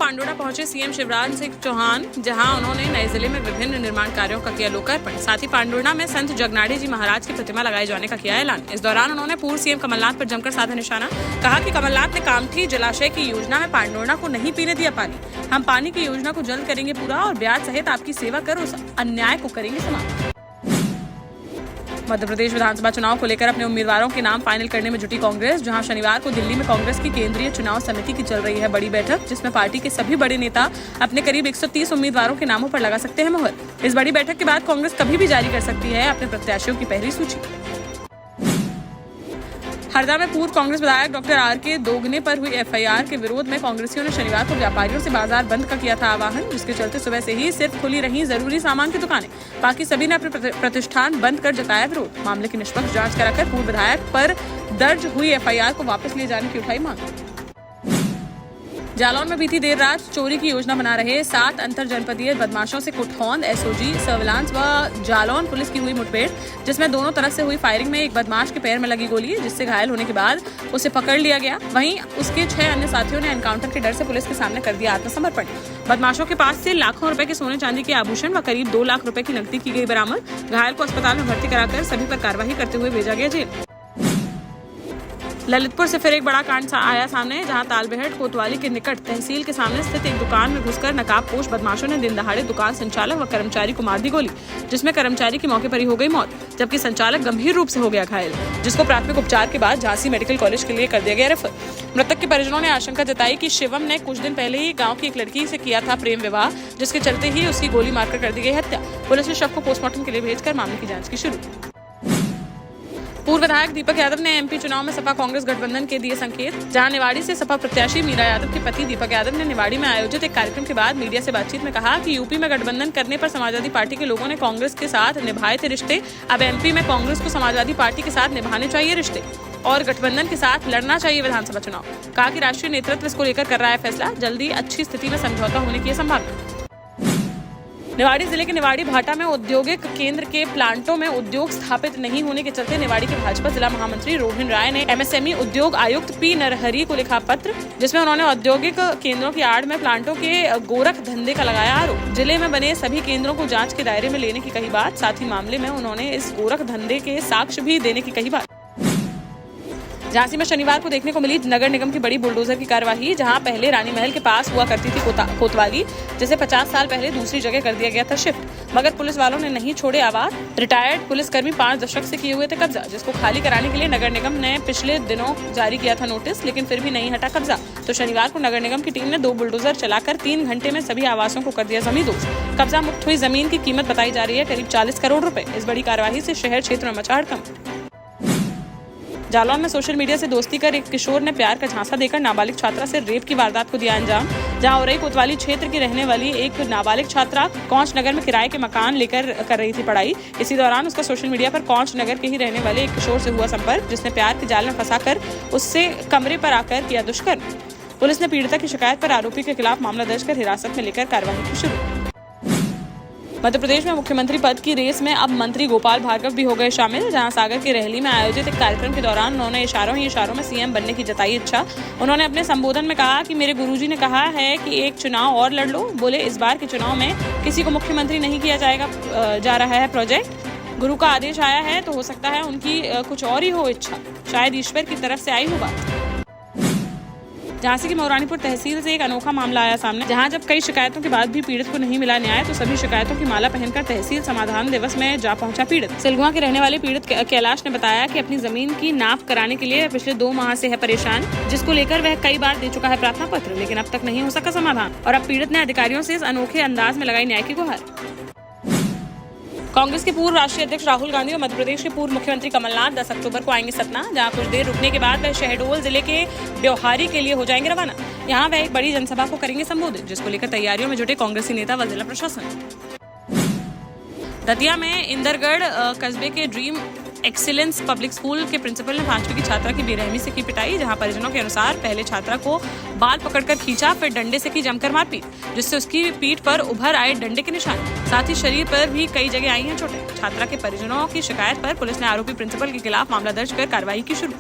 पांडुर्णा पहुंचे सीएम शिवराज सिंह चौहान, जहां उन्होंने नए जिले में विभिन्न निर्माण कार्यों का किया लोकार्पण। साथ ही पांडुर्णा में संत जगनाड़ी जी महाराज की प्रतिमा लगाए जाने का किया ऐलान। इस दौरान उन्होंने पूर्व सीएम कमलनाथ पर जमकर साधा निशाना। कहा कि कमलनाथ ने कामठी जलाशय की योजना में पांडुर्णा को नहीं पीने दिया पानी। हम पानी की योजना को जल्द करेंगे पूरा और ब्याज सहित आपकी सेवा कर उस अन्याय को करेंगे समाप्त। मध्य प्रदेश विधानसभा चुनाव को लेकर अपने उम्मीदवारों के नाम फाइनल करने में जुटी कांग्रेस, जहां शनिवार को दिल्ली में कांग्रेस की केंद्रीय चुनाव समिति की चल रही है बड़ी बैठक, जिसमें पार्टी के सभी बड़े नेता अपने करीब 130 उम्मीदवारों के नामों पर लगा सकते हैं मुहर। इस बड़ी बैठक के बाद कांग्रेस कभी भी जारी कर सकती है अपने प्रत्याशियों की पहली सूची। हरदा में पूर्व कांग्रेस विधायक डॉक्टर आर.के. दोगने पर हुई एफआईआर के विरोध में कांग्रेसियों ने शनिवार को व्यापारियों से बाजार बंद का किया था आह्वान, जिसके चलते सुबह से ही सिर्फ खुली रही जरूरी सामान की दुकानें। बाकी सभी ने अपने प्रतिष्ठान बंद कर जताया विरोध। मामले की निष्पक्ष जांच कराकर पूर्व विधायक पर दर्ज हुई एफआईआर को वापस लिए जाने की उठाई मांग। जालौन में बीती देर रात चोरी की योजना बना रहे 7 अंतर जनपदीय बदमाशों से कुठौंद, एसओजी, सर्विलांस व जालौन पुलिस की हुई मुठभेड़, जिसमें दोनों तरफ से हुई फायरिंग में एक बदमाश के पैर में लगी गोली, जिससे घायल होने के बाद उसे पकड़ लिया गया। वहीं उसके 6 अन्य साथियों ने एनकाउंटर के डर से पुलिस के सामने कर दिया आत्मसमर्पण। बदमाशों के पास से लाखों रुपए के सोने चांदी के आभूषण व करीब 2 लाख रुपए की नकदी की गई बरामद। घायल को अस्पताल में भर्ती कराकर सभी पर कार्रवाई करते हुए भेजा गया जेल। ललितपुर से फिर एक बड़ा कांड आया सामने, जहां तालबेहट कोतवाली के निकट तहसील के सामने स्थित एक दुकान में घुसकर नकाबपोश बदमाशों ने दिन दहाड़े दुकान संचालक व कर्मचारी को मार दी गोली, जिसमें कर्मचारी की मौके पर ही हो गई मौत, जबकि संचालक गंभीर रूप से हो गया घायल, जिसको प्राथमिक उपचार के बाद झांसी मेडिकल कॉलेज के लिए कर दिया गया रेफर। मृतक के परिजनों ने आशंका जताई कि शिवम ने कुछ दिन पहले ही गाँव की एक लड़की से किया था प्रेम विवाह, जिसके चलते ही उसकी गोली मारकर कर दी गई हत्या। पुलिस ने शव को पोस्टमार्टम के लिए भेजकर मामले की जाँच की शुरू। पूर्व विधायक दीपक यादव ने एमपी चुनाव में सपा कांग्रेस गठबंधन के दिए संकेत, जहां निवाड़ी से सपा प्रत्याशी मीरा यादव के पति दीपक यादव ने निवाड़ी में आयोजित एक कार्यक्रम के बाद मीडिया से बातचीत में कहा कि यूपी में गठबंधन करने पर समाजवादी पार्टी के लोगों ने कांग्रेस के साथ निभाए थे रिश्ते, अब एमपी में कांग्रेस को समाजवादी पार्टी के साथ निभाने चाहिए रिश्ते और गठबंधन के साथ लड़ना चाहिए विधानसभा चुनाव। कहा कि राष्ट्रीय नेतृत्व इसको लेकर कर रहा है फैसला, जल्दी अच्छी स्थिति में समझौता होने की संभावना। निवाड़ी जिले के निवाड़ी भाटा में औद्योगिक केंद्र के प्लांटों में उद्योग स्थापित नहीं होने के चलते निवाड़ी के भाजपा जिला महामंत्री रोहिन राय ने एमएसएमई उद्योग आयुक्त पी नरहरी को लिखा पत्र, जिसमें उन्होंने औद्योगिक केंद्रों की आड़ में प्लांटों के गोरख धंधे का लगाया आरोप। जिले में बने सभी केंद्रों को जांच के दायरे में लेने की कही बात, साथ ही मामले में उन्होंने इस गोरख धंधे के साक्ष्य भी देने की कही बात। झांसी में शनिवार को देखने को मिली नगर निगम की बड़ी बुलडोजर की कार्यवाही, जहां पहले रानी महल के पास हुआ करती थी कोतवाली, जिसे 50 साल पहले दूसरी जगह कर दिया गया था शिफ्ट, मगर पुलिस वालों ने नहीं छोड़े आवाज। रिटायर्ड पुलिसकर्मी 5 दशक से किए हुए थे कब्जा, जिसको खाली कराने के लिए नगर निगम ने पिछले दिनों जारी किया था नोटिस, लेकिन फिर भी नहीं हटा कब्जा। तो शनिवार को नगर निगम की टीम ने 2 बुलडोजर चलाकर 3 घंटे में सभी आवासों को कर दिया जमींदोज। कब्जा मुक्त हुई जमीन की कीमत बताई जा रही है करीब 40 करोड़ रुपए। इस बड़ी कार्यवाही से शहर क्षेत्र में मचा हड़कंप। जालौन में सोशल मीडिया से दोस्ती कर एक किशोर ने प्यार का झांसा देकर नाबालिग छात्रा से रेप की वारदात को दिया अंजाम, जहां औरई कोतवाली क्षेत्र की रहने वाली एक नाबालिग छात्रा कौंच नगर में किराए के मकान लेकर कर रही थी पढ़ाई। इसी दौरान उसका सोशल मीडिया पर कौंच नगर के ही रहने वाले एक किशोर से हुआ संपर्क, जिसने प्यार के जाल में फंसाकर उससे कमरे पर आकर किया दुष्कर्म। पुलिस ने पीड़िता की शिकायत पर आरोपी के खिलाफ मामला दर्ज कर हिरासत में लेकर कार्रवाई की शुरू। मध्य प्रदेश में मुख्यमंत्री पद की रेस में अब मंत्री गोपाल भार्गव भी हो गए शामिल, जहां सागर के रहली में आयोजित एक कार्यक्रम के दौरान उन्होंने इशारों में सीएम बनने की जताई इच्छा। उन्होंने अपने संबोधन में कहा कि मेरे गुरुजी ने कहा है कि एक चुनाव और लड़ लो। बोले इस बार के चुनाव में किसी को मुख्यमंत्री नहीं किया जा रहा है प्रोजेक्ट, गुरु का आदेश आया है, तो हो सकता है उनकी कुछ और ही हो इच्छा, शायद ईश्वर की तरफ से आई हो बात। झांसी की मौरानीपुर तहसील से एक अनोखा मामला आया सामने, जहां जब कई शिकायतों के बाद भी पीड़ित को नहीं मिला न्याय, तो सभी शिकायतों की माला पहनकर तहसील समाधान दिवस में जा पहुंचा पीड़ित। सिलगुआ के रहने वाले पीड़ित कैलाश ने बताया कि अपनी जमीन की नाप कराने के लिए पिछले 2 माह से है परेशान, जिसको लेकर वह कई बार दे चुका है प्रार्थना पत्र, लेकिन अब तक नहीं हो सका समाधान, और अब पीड़ित ने अधिकारियों से इस अनोखे अंदाज में लगाई न्याय की गुहार। कांग्रेस के पूर्व राष्ट्रीय अध्यक्ष राहुल गांधी और मध्य प्रदेश के पूर्व मुख्यमंत्री कमलनाथ 10 अक्टूबर को आएंगे सतना, जहां कुछ देर रुकने के बाद वह शहडोल जिले के ब्योहारी के लिए हो जाएंगे रवाना। यहां वह एक बड़ी जनसभा को करेंगे संबोधित, जिसको लेकर तैयारियों में जुटे कांग्रेसी नेता व जिला प्रशासन। दतिया में इंदरगढ़ कस्बे के ड्रीम एक्सीलेंस पब्लिक स्कूल के प्रिंसिपल ने 5वीं की छात्रा की बेरहमी से की पिटाई, जहां परिजनों के अनुसार पहले छात्रा को बाल पकड़कर खींचा, फिर डंडे से की जमकर मारपीट, जिससे उसकी पीठ पर उभर आए डंडे के निशान, साथ ही शरीर पर भी कई जगह आई हैं चोटें। छात्रा के परिजनों की शिकायत पर पुलिस ने आरोपी प्रिंसिपल के खिलाफ मामला दर्ज कर कार्रवाई की शुरू।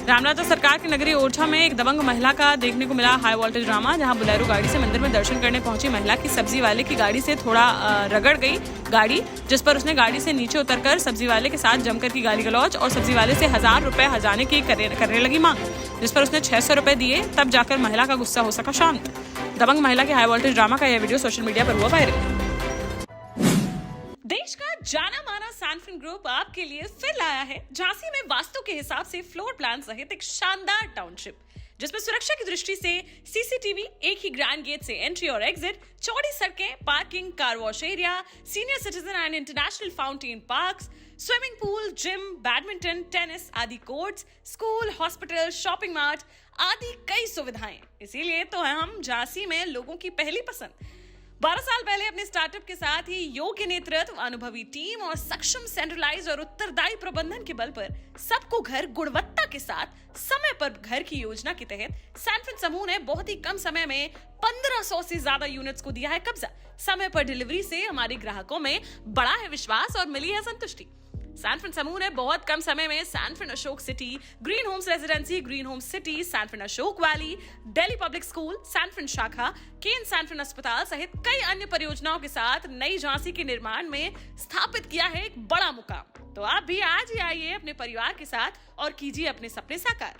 रामराजा सरकार की नगरी ओरछा में एक दबंग महिला का देखने को मिला हाई वोल्टेज ड्रामा, जहां बोलेरो गाड़ी से मंदिर में दर्शन करने पहुंची महिला की सब्जी वाले की गाड़ी से थोड़ा रगड़ गई गाड़ी, जिस पर उसने गाड़ी से नीचे उतरकर सब्जी वाले के साथ जमकर की गाली गलौज और सब्जी वाले से 1000 रुपए हजाने की करने लगी मांग, जिस पर उसने 600 रुपए दिए, तब जाकर महिला का गुस्सा हो सका शांत। दबंग महिला के हाई वोल्टेज ड्रामा का यह वीडियो सोशल मीडिया पर हुआ वायरल। देश का जाना माना सैनफिन ग्रुप आपके लिए फिर लाया है झांसी में वास्तु के हिसाब से फ्लोर प्लान सहित एक शानदार टाउनशिप, जिसमें सुरक्षा की दृष्टि से सीसीटीवी, एक ही ग्रैंड गेट से एंट्री और एग्जिट, चौड़ी सड़कें, parking, car wash area, senior citizen and international fountain parks, swimming pool, gym, badminton, tennis आदि courts, school, hospital, shopping mart आदि कई सुविधाएं। इसीलिए तो हम झांसी में लोगों की पहली पसंद। 12 साल पहले अपने स्टार्टअप के साथ ही योग्य नेतृत्व, अनुभवी टीम और सक्षम सेंट्रलाइज और उत्तरदायी प्रबंधन के बल पर सबको घर गुणवत्ता के साथ समय पर घर की योजना के तहत सैनफिन समूह ने बहुत ही कम समय में 1500 से ज्यादा यूनिट्स को दिया है कब्जा। समय पर डिलीवरी से हमारे ग्राहकों में बढ़ा है विश्वास और मिली है संतुष्टि। सैनफिन समूह ने बहुत कम समय में Sanfin Ashok city, green homes residency, green homes city, Sanfin Ashok valley, Delhi public school, Sanfin शाखा, केन सैनफिन अस्पताल सहित कई अन्य परियोजनाओं के साथ नई झांसी के निर्माण में स्थापित किया है एक बड़ा मुकाम। तो आप भी आज ही आइए अपने परिवार के साथ और कीजिए अपने सपने साकार।